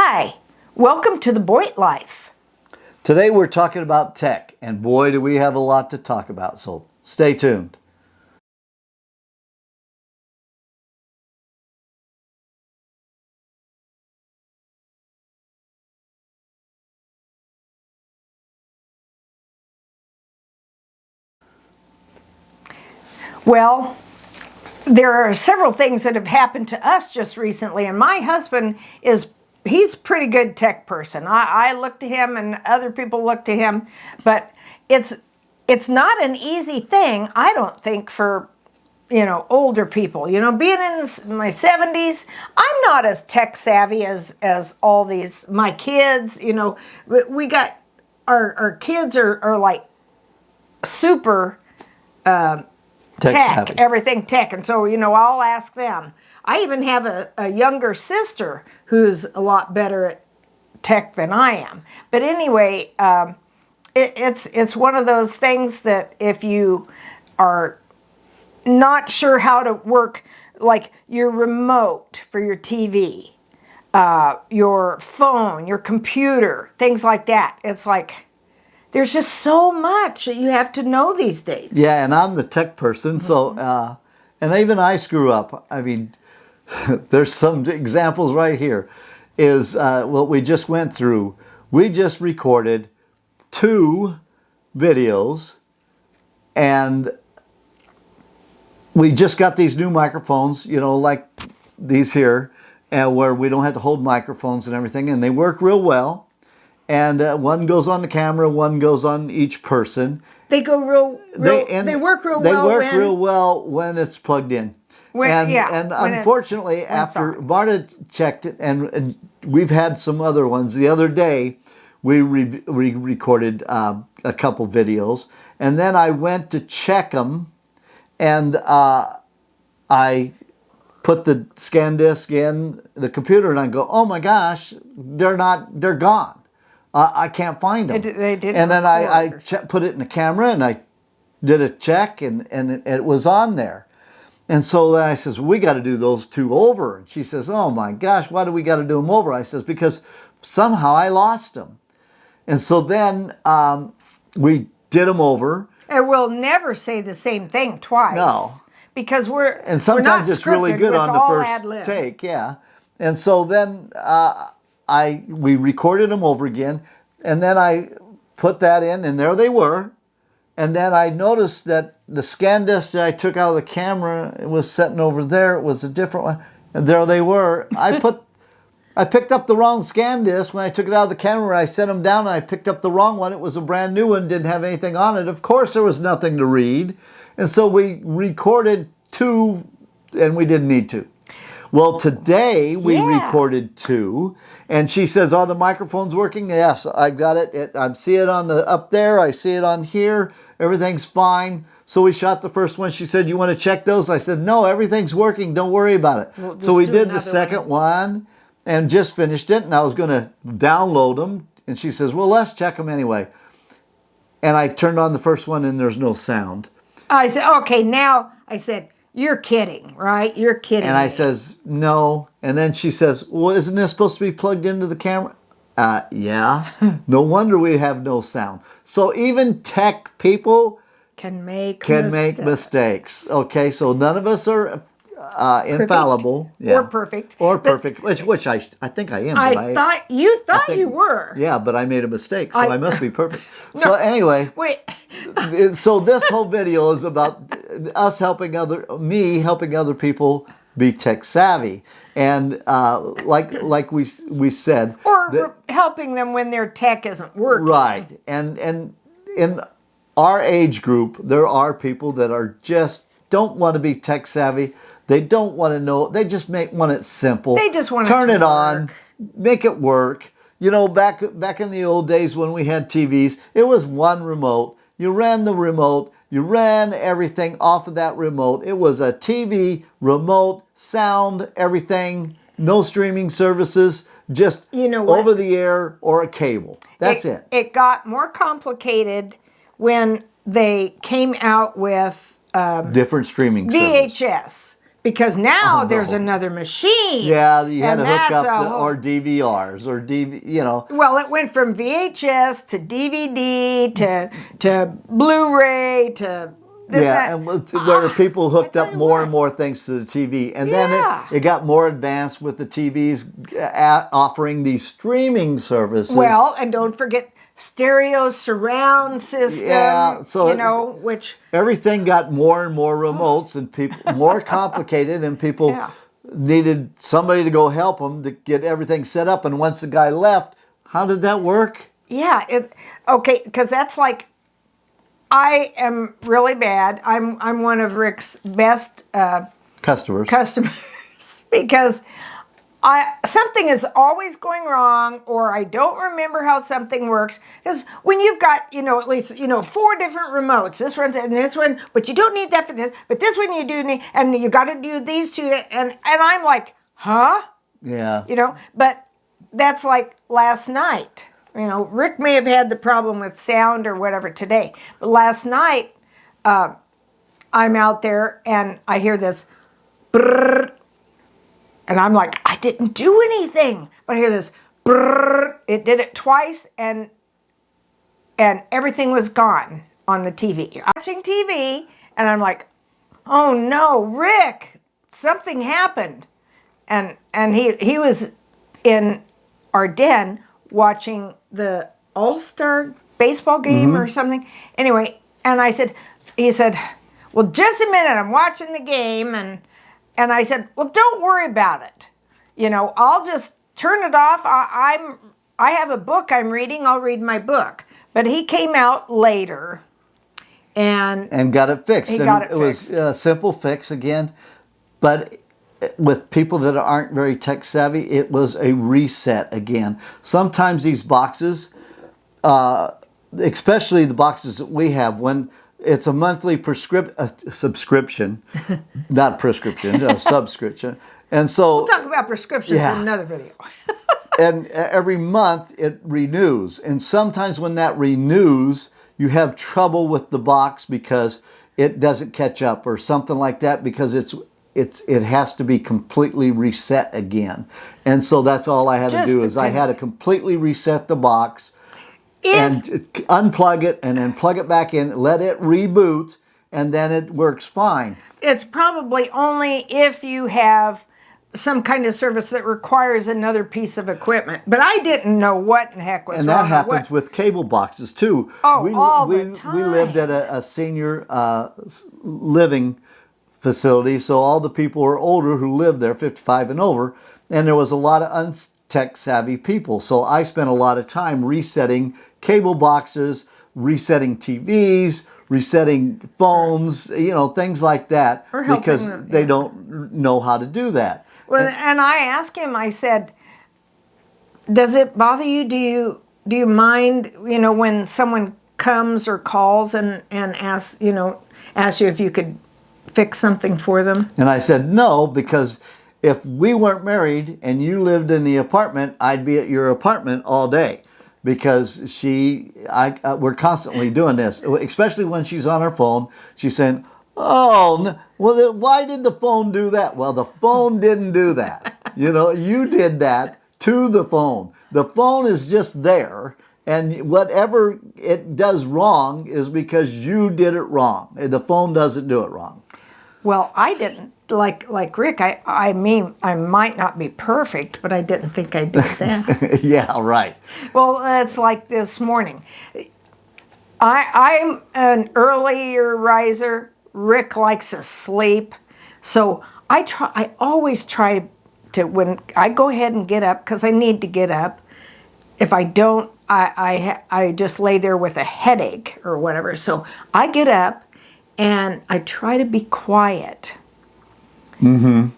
Hi, welcome to the Boyd Life. Today we're talking about tech, and boy do we have a lot to talk about, so stay tuned. Well, there are several things that have happened to us just recently, and my husband he's a pretty good tech person. I look to him and other people look to him, but it's not an easy thing, I don't think, for older people. Being in my 70s, I'm not as tech savvy as all these my kids. We got our kids are like super tech, everything tech. And so, I'll ask them. I even have a younger sister who's a lot better at tech than I am. But anyway, it's one of those things that if you are not sure how to work, like your remote for your TV, your phone, your computer, things like that, it's like there's just so much that you have to know these days. Yeah, and I'm the tech person, so, and even I screw up. I mean, there's some examples right here, is what we just went through. We just recorded 2 videos, and we just got these new microphones, like these here, where we don't have to hold microphones and everything, and they work real well. And one goes on the camera, one goes on each person. They go they work real well. They work real well when it's plugged in. And unfortunately, after Marta checked it, and we've had some other ones. The other day, we recorded a couple videos, and then I went to check them, and I put the scan disc in the computer, and I go, "Oh my gosh, they're gone. I can't find them." They didn't. And then I put it in the camera, and I did a check, and it was on there. And so then I says, "We got to do those 2 over." And she says, "Oh my gosh, why do we got to do them over?" I says, "Because somehow I lost them." And so then we did them over. And we'll never say the same thing twice. No. Because and sometimes it's really good on the first take, yeah. And so then we recorded them over again, and then I put that in, and there they were. And then I noticed that the scan disc that I took out of the camera, it was sitting over there. It was a different one, and there they were. I picked up the wrong scan disc when I took it out of the camera. I set them down, and I picked up the wrong one. It was a brand new one, didn't have anything on it. Of course, there was nothing to read, and so we recorded 2, and we didn't need to. Well, today we recorded 2, and she says, "Are the microphones working?" Yes, I've got it. I see it on up there. I see it on here. Everything's fine. So we shot the first one. She said, "You want to check those?" I said, "No, everything's working. Don't worry about it." Well, so we did the second one and just finished it, and I was going to download them. And she says, "Well, let's check them anyway." And I turned on the first one, and there's no sound. I said, "Okay, now," I said, "You're kidding, right? You're kidding." And I says, "No." And then she says, "Well, isn't this supposed to be plugged into the camera?" Yeah. No wonder we have no sound. So even tech people can make mistakes. Okay, so none of us are infallible. Yeah. Or perfect. Or perfect, which I think I am. I thought you were. Yeah, but I made a mistake, so I must be perfect. No, so anyway, wait. So this whole video is about us helping other people be tech savvy, and like we said, or helping them when their tech isn't working. Right, and in our age group, there are people that are just don't want to be tech savvy. They don't want to know. They just want it simple. They just want to turn it on, make it work. Back in the old days when we had TVs, it was one remote. You ran the remote. You ran everything off of that remote. It was a TV, remote, sound, everything. No streaming services. Just over the air or a cable. That's it. It got more complicated when they came out with different streaming services. VHS. because now there's another machine. Yeah, you had and to hook that's up a to, whole- or DVRs or you know. Well, it went from VHS to DVD to Blu-ray to this, Yeah, that. and where people hooked tell up you more what. and more things to the TV. And Yeah. then it got more advanced with the TVs offering these streaming services. Well, and don't forget stereo surround system. Yeah, so you know, which everything got more and more remotes and people more complicated, and people Yeah. needed somebody to go help them to get everything set up. And once the guy left, how did that work? yeah, okay, because that's like I am really bad. I'm one of Rick's best Customers. because something is always going wrong, or I don't remember how something works. Because when you've got, at least, 4 different remotes, this one's and this one, but you don't need that for this, but this one you do need, and you got to do these 2, and I'm like, huh? Yeah. But that's like last night. Rick may have had the problem with sound or whatever today, but last night, I'm out there and I hear this brrr, and I'm like, I didn't do anything. But I hear this brrr. It did it twice, and everything was gone on the TV. Watching TV, and I'm like, oh no, Rick, something happened. And he was in our den watching the All-Star baseball game or something. Anyway, and he said, well, just a minute, I'm watching the game, and I said, well, don't worry about it. I'll just turn it off. I have a book I'm reading. I'll read my book. But he came out later and got it fixed. He and got it was fixed. a simple fix again. But with people that aren't very tech savvy, it was a reset again. Sometimes these boxes, especially the boxes that we have, when it's a monthly subscription, not prescription, a subscription. And so we'll talk about prescriptions in another video. and every month it renews. And sometimes when that renews, you have trouble with the box because it doesn't catch up or something like that, because it has to be completely reset again. And so that's all I had to do is I had to completely reset the box and unplug it and then plug it back in, let it reboot, and then it works fine. It's probably only if you have some kind of service that requires another piece of equipment. But I didn't know what in the heck was wrong. And that happens with cable boxes too. Oh, all the time. We lived at a senior living facility, so all the people were older who lived there, 55 and over, and there was a lot of untech savvy people. So I spent a lot of time resetting cable boxes, resetting TVs, resetting phones, things like that, Or helping because them, they don't know how to do that. Well, and I asked him, I said, does it bother you? Do you mind, when someone comes or calls and asks you if you could fix something for them? And I said, no, because if we weren't married and you lived in the apartment, I'd be at your apartment all day, because we're constantly doing this, especially when she's on her phone. She's saying, oh, no, well, then why did the phone do that? Well, the phone didn't do that. You did that to the phone. The phone is just there. And whatever it does wrong is because you did it wrong. The phone doesn't do it wrong. Well, I didn't. Like Rick, I mean, I might not be perfect, but I didn't think I did that. Yeah, right. Well, it's like this morning. I'm an earlier riser. Rick likes to sleep. So I always try to, when I go ahead and get up, because I need to get up. If I don't, I just lay there with a headache or whatever. So I get up and I try to be quiet. Mm-hmm.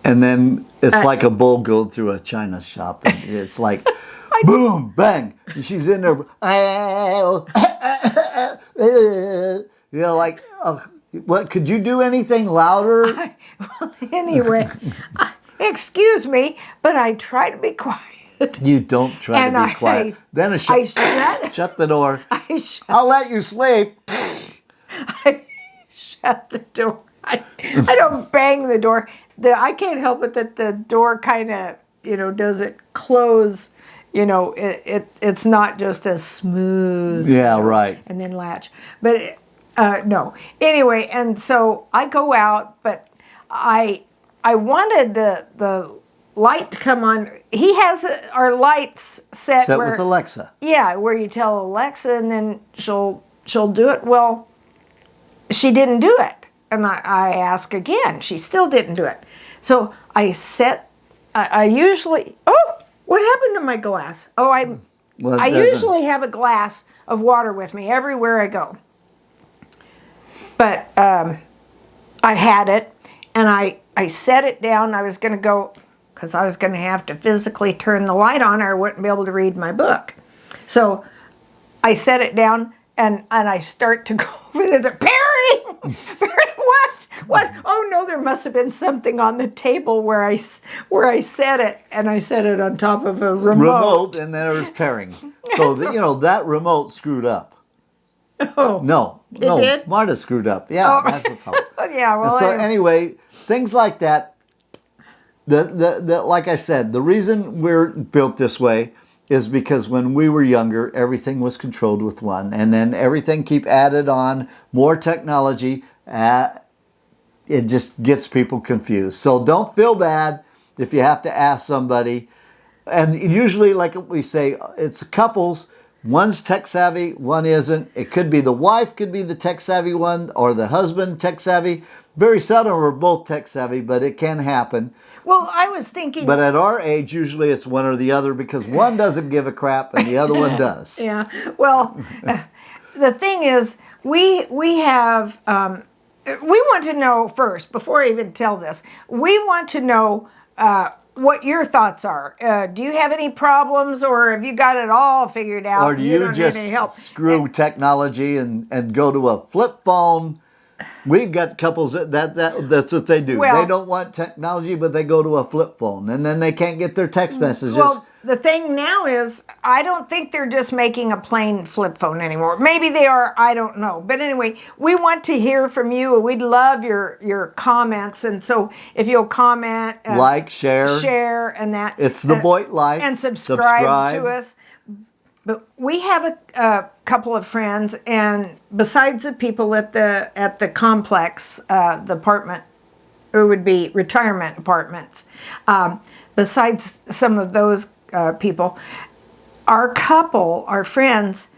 And then it's like a bull going through a china shop. And it's like, boom, bang. And she's in there. Like, what? Could you do anything louder? Anyway, excuse me, but I try to be quiet. You don't try to be quiet. Then shut the door. I'll let you sleep. I shut the door. I don't bang the door. I can't help it that the door kind of, does it close. It's not just a smooth. Yeah, right. And then latch. But no. Anyway, and so I go out, but I wanted the light to come on. He has our lights set where, with Alexa. Yeah, where you tell Alexa and then she'll do it. Well, she didn't do it. And I ask again. She still didn't do it. So I usually, what happened to my glass? I usually have a glass of water with me everywhere I go. But I had it, and I set it down. I was going to go, because I was going to have to physically turn the light on or I wouldn't be able to read my book. So I set it down, and I start to go over there. Perry! What? Oh no, there must have been something on the table where I set it, and I set it on top of a remote. And then it was pairing. So that remote screwed up. Oh. No, did? Marta screwed up. Yeah, that's the problem. Yeah, well. And so anyway, things like that. Like I said, the reason we're built this way is because when we were younger, everything was controlled with one, and then everything keep added on, more technology. It just gets people confused. So don't feel bad if you have to ask somebody. And usually, like we say, it's couples. One's tech savvy, one isn't. It could be the wife could be the tech savvy one, or the husband tech savvy. Very seldom we're both tech savvy, but it can happen. Well, I was thinking. But at our age, usually it's one or the other, because one doesn't give a crap and the other one does. Yeah. Well, the thing is, we have. We want to know first, before I even tell this, we want to know what your thoughts are. Do you have any problems, or have you got it all figured out? Or do you don't just need any help? screw technology and go to a flip phone? We've got couples that's what they do. Well, they don't want technology, but they go to a flip phone, and then they can't get their text messages. Well, the thing now is, I don't think they're just making a plain flip phone anymore. Maybe they are, I don't know. But anyway, we want to hear from you. We'd love your comments. And so if you'll comment, like, share, and that. It's the Boyd Life. And subscribe to us. But we have a couple of friends, and besides the people at the complex, the apartment, it would be retirement apartments, besides some of those people, our friends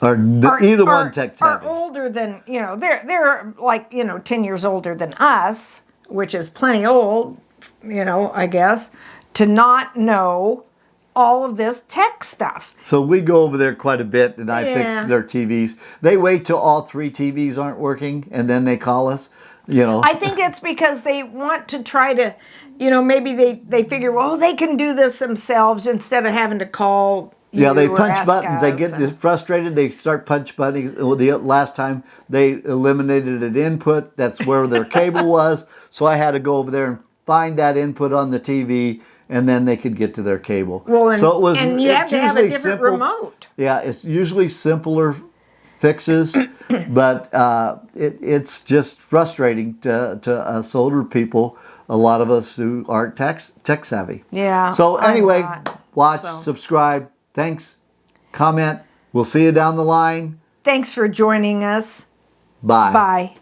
are either one tech savvy. Are older than, they're like, 10 years older than us, which is plenty old, I guess, to not know all of this tech stuff. So we go over there quite a bit, and I fix their TVs. They wait till all 3 TVs aren't working, and then they call us. I think it's because they want to try to, maybe they figure, well, they can do this themselves instead of having to call. Yeah, they punch buttons. They get frustrated. They start punch buttons. The last time they eliminated an input, that's where their cable was. So I had to go over there and find that input on the TV, and then they could get to their cable. Well, so and you have to have a different remote. Yeah, it's usually simpler fixes, but it's just frustrating to us older people, a lot of us who aren't tech savvy. Yeah. So anyway, subscribe. Thanks. Comment. We'll see you down the line. Thanks for joining us. Bye. Bye.